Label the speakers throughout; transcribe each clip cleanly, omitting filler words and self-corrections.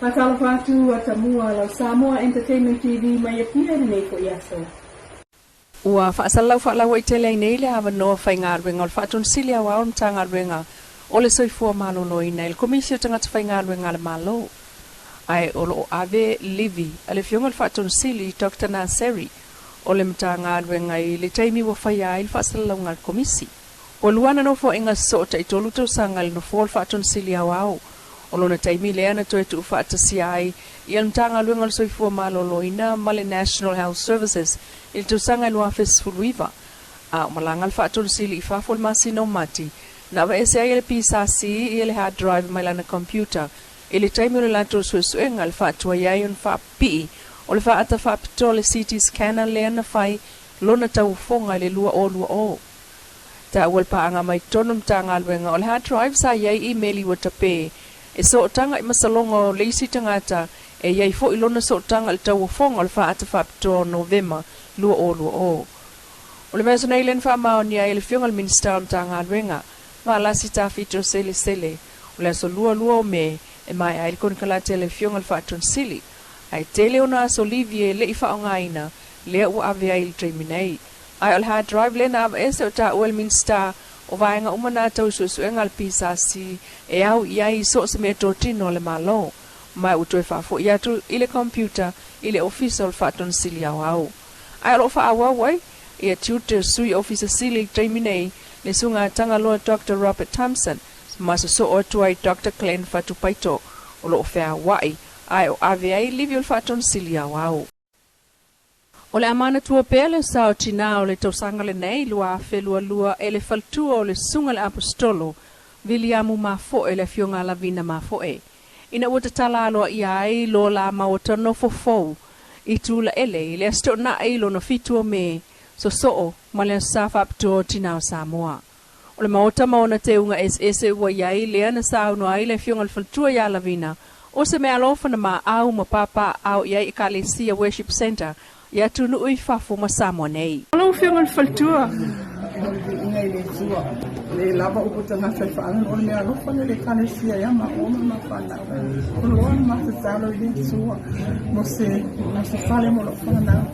Speaker 1: Matala whātu atamua lau Samoa Entertainment TV mai apia nei ko iaso.
Speaker 2: Ua whaasalau whaalau i tele nei le hawa noa whai ngāruenga o le whaatun sili a wao mta ngāruenga o le soifua malolo ina il komisio tangata whai ngāruenga le malo. Ai o lo ave livi a le fionga le whaatun sili Dr. Naseri o le mta ngāruenga i le taimi wa whai a il whaasalau ngal komisi. O luana no fo inga so ta i tolu tau sangal no fo le whaatun sili a wao. O lona taimi lea na toe tu whaatasi ai i al mtanga luenga le soifua malolo ina ma le National Health Services il tu sanga lua fes fuluiva. A o malanga le whaatun sili i whafo le masino mati na wa ese ai le pisasi i le hard drive mai lana computer i le taimi o le lanto suesuenga le whaatua iai on whaapi o le whaata whaapito le CT scanner lea na whai lona tau fonga le lua o. Ta ual paanga mai tono mtanga luenga o le hard drive sa iai emaili wa tape e so tanga i masalongo leisi tangata e iai fo ilona so tanga le tau fonga le whaata whaapito November lua o. O le mesa nei len whaamao nia e le fionga le minister mtanga luenga ma lasi ta fito sele o le aso lua o me e mai ai kon kala tele fionga le whaatun sili ai tele ona aso livie le i whaongaina lea ua ave ai le treminei ai o le hard drive le na ava ese o ta uel minister o vaenga umana tau suesuenga le pisasi e au iai so se me totino le malo mai utoe whafo i atu i le computer i le office o le whaatun sili au ai alo wha awawai i a tutor sui officer sili treiminei le sunga tanga loa Dr. Robert Thompson maso so o tuai Dr. Glenn Fatupaito o lo whea wai ai o ave ai livi o le whaatun sili au o le amana tua pele sao tina o le tausanga le nei lua lua e le faltua o le sunga le apostolo Vili amu mafo e le fionga la vina mafo e. Ina ua tatala aloa i ai lo la mawata no fofou i tula ele le asto na e lo no fitua me so ma le safa apto tina o Samoa. O le mawata maona te unga ese ua iai le ana sao no ai le fionga le faltua ya la vina o se me alofa na ma au ma papa au iai i Kalesia Worship Center ia tunu ui fafo ma Samoa nei. Alo fionga le faltua.
Speaker 1: Ingai le tua. Le lava upo tanga sai whaangan o le mea lofa le Kalesia ia ma oma ma whana. O lo ona ma se talo i le tua. Mo se whale mo lo whana.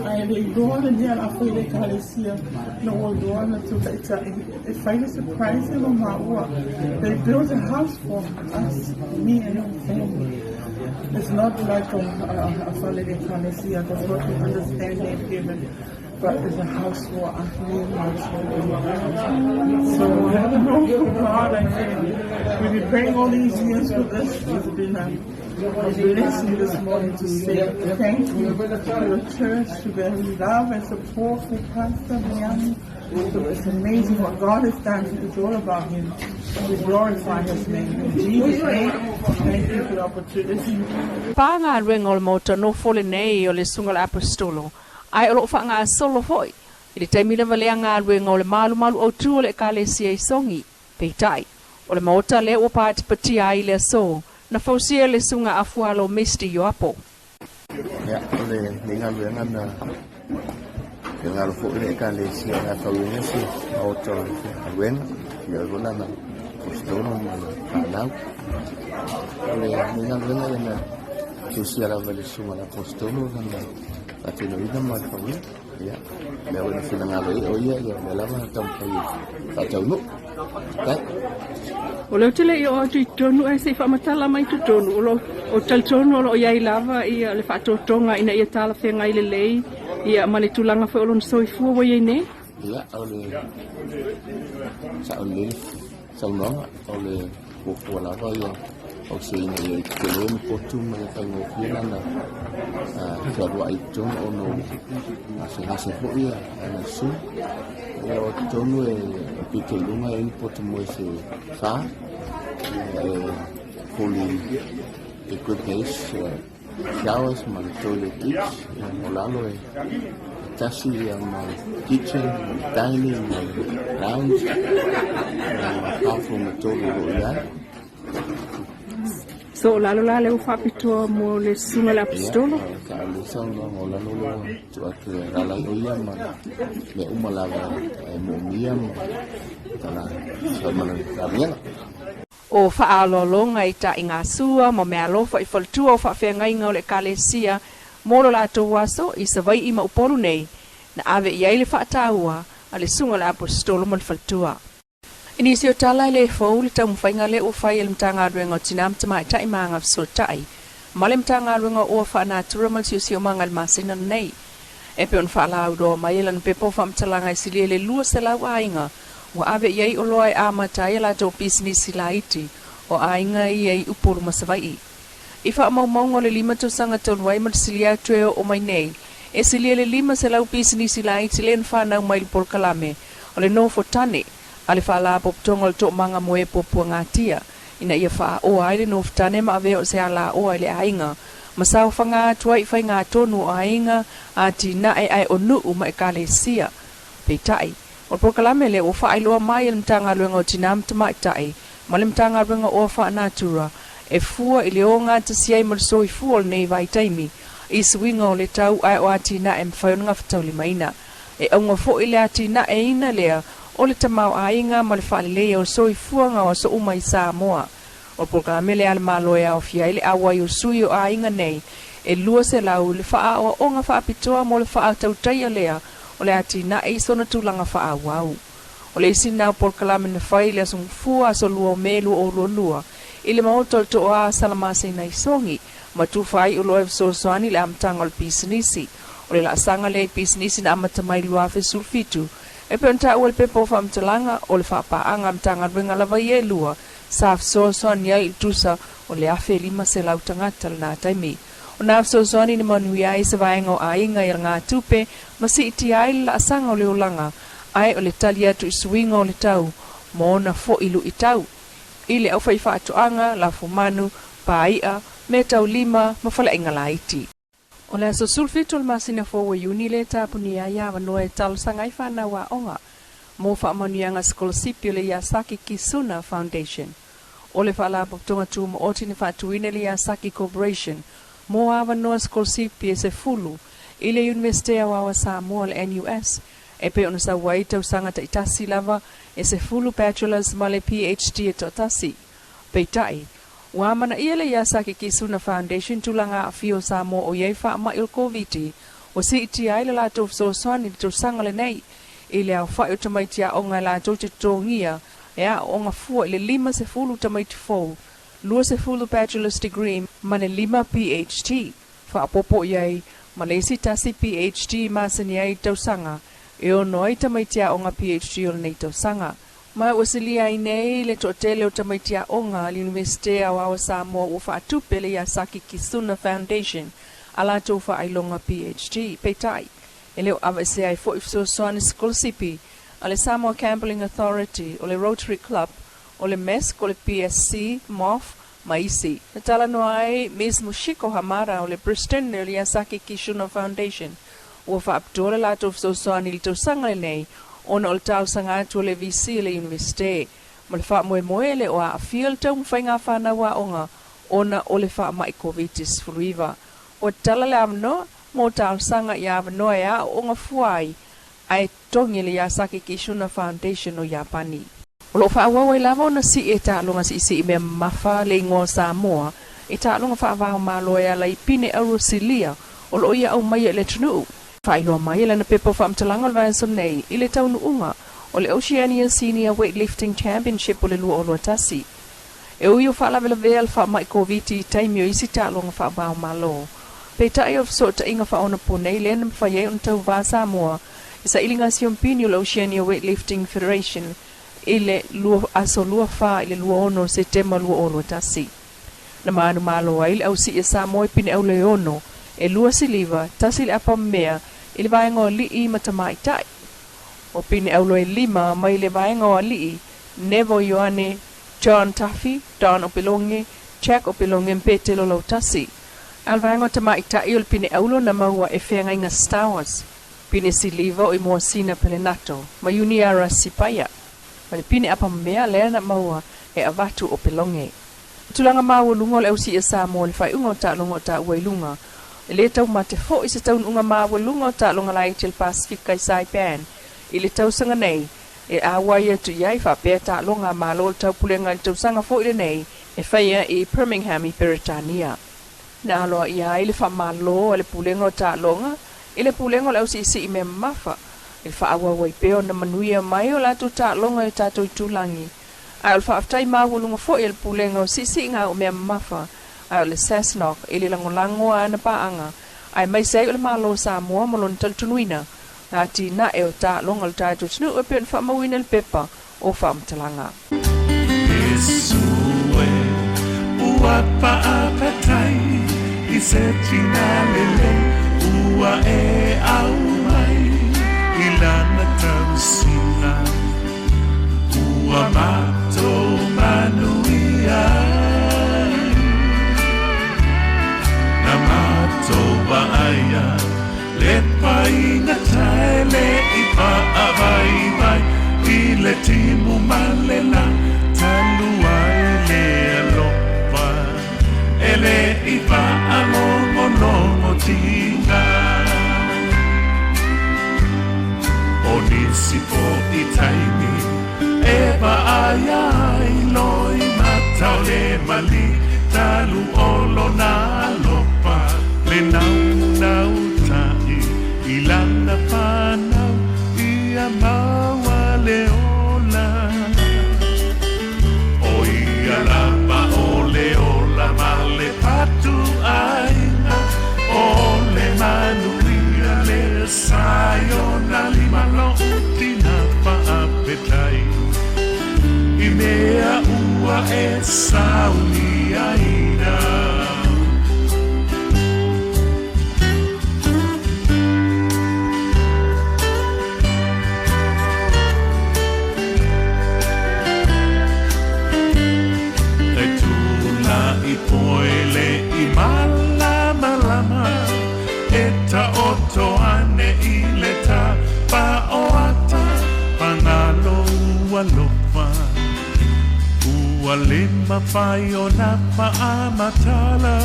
Speaker 1: Ai le idoa le nia la fai le Kalesia. No o doa na tuka ita. It's quite a surprise in Maua. They built a house for us, me and my family. It's not like a family Kalesia, that's what we understand they've given. But it's a house for us, me and my children. So we have a hope for God, I think. We've been praying all these years for this. It's been a blessing this morning to say thank you to the church, to their love and support for Pastor Miami. So it's amazing what God has done. It's all about Him. We glorify His name. In Jesus' name, thank you for the opportunity.
Speaker 2: Panga ruenga o le mota no fole nei o le sunga le apostolo. Ai o lo whanga solo hoi. I le taimi lewa lea ngā ruenga o le malu au tu o le Kalesia i songi. Peitai. O le mota le o pāti pati ai le so. Na fausia le sunga afualo misti yo apo.
Speaker 3: Ya, o le ngā ruenga na ke ngā rufo i le Kalesia na kauinga si o to ruenga. Ia runa na apostolo ma whanau. O le ngā ruenga i na tusia la vale sunga la apostolo na atino ina ma kauinga. Ya, le o le whina ngā rei o ia le lava na tampai whatau no. Kai?
Speaker 1: O leo tele i o atu i tonu e se whamatala mai tu tonu. O tal tonu o iai lava i le whaatotonga ina ia tala whenga i le lei. Ia male tulanga wha olon soifua wa iai ne?
Speaker 3: Ia, o le sa o le saunonga, o le kukua lava ia. O se ina ia te leo ni potu mai e whaingo whina na kia rua i tonu o no hase ho ia ana su. Ia o tonu e pite lunga e potu mo e se wha. Fully equipped showers, my toilet each, molalo e tasi my kitchen, dining, lounge, apart from the toilet.
Speaker 1: So lalo o whapitoa mo le sunga le apostolo?
Speaker 3: Ka le sunga mo lalo tu atu rala o ia ma le umalawa e mo mia mo tala sa mana ramia.
Speaker 2: o whaalolo ngai ta inga sua mo mea lofa I whaltua o whawhenga inga o le kalesia molo la ato waso I sa vai ima upolu nei na ave I aile whaataua a le sunga le apostolo mo le whaltua. Inisio tala le fau le tau mwhainga le o whai ele mtanga ruenga o tinam tamai ta imanga fsotai ma le mtanga ruenga o whaanatura mal siusio manga le masina nei. E pe on whaala udo mai elan pepo whamtalanga I sili le lua se lau ainga o ave iei o loa e amata e la tau business la iti o ainga iei upuru masawai. I wha mau le lima to sanga tau wai ma silia tue o mai nei. E silia le lima se lau business la iti le whanau mai le polkalame o le no fotane a le whaala poptonga le to manga moe popua ngatia. Ina ia wha o aile no fotane ma ave o se ala o aile ainga. Masau whanga atua I whai ngā tonu o ainga a ti na ai o nuu mai kale sia. Peitai. O prokalame le o whaailoa mai le mtanga luenga o tinam tamai tai, ma le mtanga luenga o whaanatura, e fua I le o ngā tasiai marso I fua nei vai taimi, I suinga o le tau ai o ati na e mwhaionga whatau li maina. E aunga fo I le ati na e ina lea, o le tamau ainga ma le whaalelea o so I fuanga o so umai sa moa. O prokalame le ale maloea o fia ile awa I o sui o ainga nei, e lua se lau le wha o onga whaapitoa mo le wha tautaia lea, o le ati na e sona tūlanga wha wau. O le isi nau polkalame na whai le asung fua so lua o melu o lua. I le maotol to o a salamase na isongi, ma tu whai o loe so soani le amtanga o le pisanisi. O le la sanga le pisanisi na amatamai lua fe sulfitu. E pe onta ua le pepo whamtalanga o le whapaanga amtanga ringa lava I e lua, sa so soani ai tusa o le afe lima se lau tangata le nā taimi. O nā so soani ni manui ai se vaenga o ainga I ngā tupe, ma si iti ai la asanga o le olanga, ai o le tali atu I suinga o le tau, mo ona fo ilu I tau. I le au whai whaatuanga, la fumanu, paia, me tau lima, ma whala inga la iti. O le aso sulfitu le masina fo wa uni le tapuni a ia wanoa e talo sangai whana wa onga, mo whaamanuianga skolosipi o le Yasaki Kisuna Foundation. O le whala poktonga tu mo oti ni whaatuine le Yasaki Corporation, mo awa noa skolosipi e se fulu, I le Universite a wawa Samoa le NUS, e pe ona sa wai tau sanga ta itasi lava, e se fulu bachelors ma le PhD e totasi. Peitai, wamana ia le Yasaki Kisuna Foundation tulanga a fio Samoa o iei wha ma il COVID, o si iti ai le lato so soani tau sanga le nei, I le au whai o tamaiti a onga lato te tongia, e a onga fua le lima se fulu tamaiti fau, lua se fulu bachelor's degree, ma le lima PhD, wha popo iei, ma le isi tasi PhD ma sani ai tau sanga, e ono ai tamaitia o ngā PhD o nei tau sanga. Ma wasili ai nei le totele o tamaitia o ngā Universite a wawa Samoa o whaatupe le Yasaki Kisuna Foundation, ala tau whaailonga PhD, peitai. E leo awa se ai fo ifso soani skolsipi, a le Samoa Gambling Authority, o le Rotary Club, o le MESC, o le PSC, MOF, maisi. Natala no ai Ms. Mushiko Hamara o le Briston le Yasaki Kisuna Foundation. O whaaptore la tof so soani li tau sanga nei, ona o le tau sanga atu le VC le Universite. Ma le wha moe le o a fiel tau mwhainga whana wa onga, ona o le wha mai COVID-19 furuiva. O tala le amno, mo tau sanga I avanoa e a onga fuai, ai tongi le Yasaki Kisuna Foundation o Japani. O lo whaawawai lava o na si e tālonga si I mea mawha le ingoa Samoa, e tālonga whaawao maloea la I pine auro silia, o lo ia au mai le tunu. Whailua mai le na pepo whaamtalanga le vanso nei, I le taunu unga, o le Oceania Senior Weightlifting Championship o le lua o lua tasi. E ui o whaalawela vea le wha mai COVID taimi o isi tālonga whaawao malo. Peitai of so ta inga whaona po nei le na mwhaie on tau vā Samoa, isa ilinga siompini o le Oceania Weightlifting Federation, ile lua aso lua fa ile lua ono se tema lua ono tasi. Na maanu malo ai au si esa moi pine au le ono e lua siliva tasi le apa mea ile vaenga li I matamai tai. O pine au le lima mai le vaenga li Nevo Yoane, John Taffy, Don Opilonge, Jack Opilonge mpete lo tasi. Al vaenga tamai tai ul pine au na maua e whenga inga Star Wars. Pine siliva o I mua sina pelenato, mayuni ara sipaya. Ma le pine apa mea lea na maua e avatu o pelonge. Tulanga maua lunga le ausi e Samoa le whai unga o ta lunga o ta uailunga. E le tau ma te fo I se tau unga maua lunga o ta lunga lai til Pacific kai Saipan. I le tau sanga nei, e awa ia tu iai fa pe ta longa malo tau pulenga tau sanga fo ile nei e faia i Birmingham i Britania na alo ia ile fa malo le pulenga ta longa ile pulenga le usi si me mafa il fa awa wai peo na manuia mai o la tu ta longa e ta tu tulangi al fa aftai ma wulunga fo il pulenga si nga o me mafa al le sasnok ile langolango ana paanga ai mai sei le malo sa mo molon tal tunuina ati na e o ta longa ta tu tunu o pen fa mawina le pepa o fa mtalanga
Speaker 4: Isue ua pa apatai isetina lele ua e au mai ilana tausina ua mato manuia na mato baaya le painga taele ipa avai vai ile timu malela taluai le alopa ele ipa alongo tinga onisipo itaimi eva ayai loi mataule mali talu olo na alopa le nau tai ilana panau ia maua leola oia lapa ole ola male patu aina ole manuia le sayona limalo tina pa apetai imea ua e sauni aina Poele I malama eta oto ane ileta pa oata panalo walopa ualema paiona pa amatala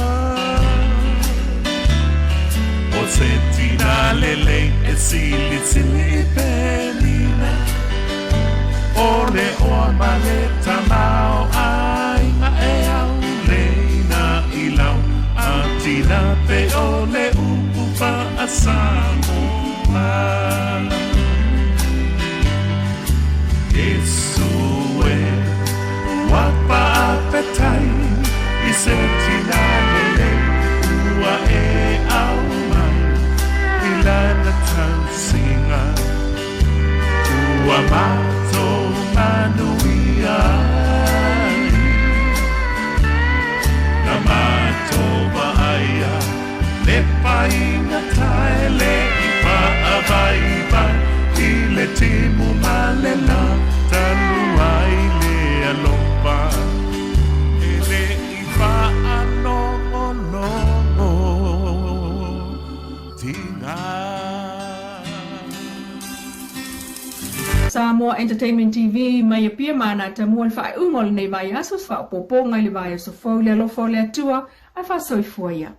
Speaker 4: o sentina lele e sili penina ole o maleta mao ai ma e au ilau atina pe ole upa asamo Esue wapa apetai isentina lele ua e au mai ilana tansinga ua mato manuia Toba aya le paina taele ipa avaiba ile timu malela taluai le alopa ele ipa ano tinga
Speaker 2: Samoa Entertainment TV mai pia mana ta mo fa ungol nei mai aso fa popo ngai le vai so fo le lo fo le tua a fa so foia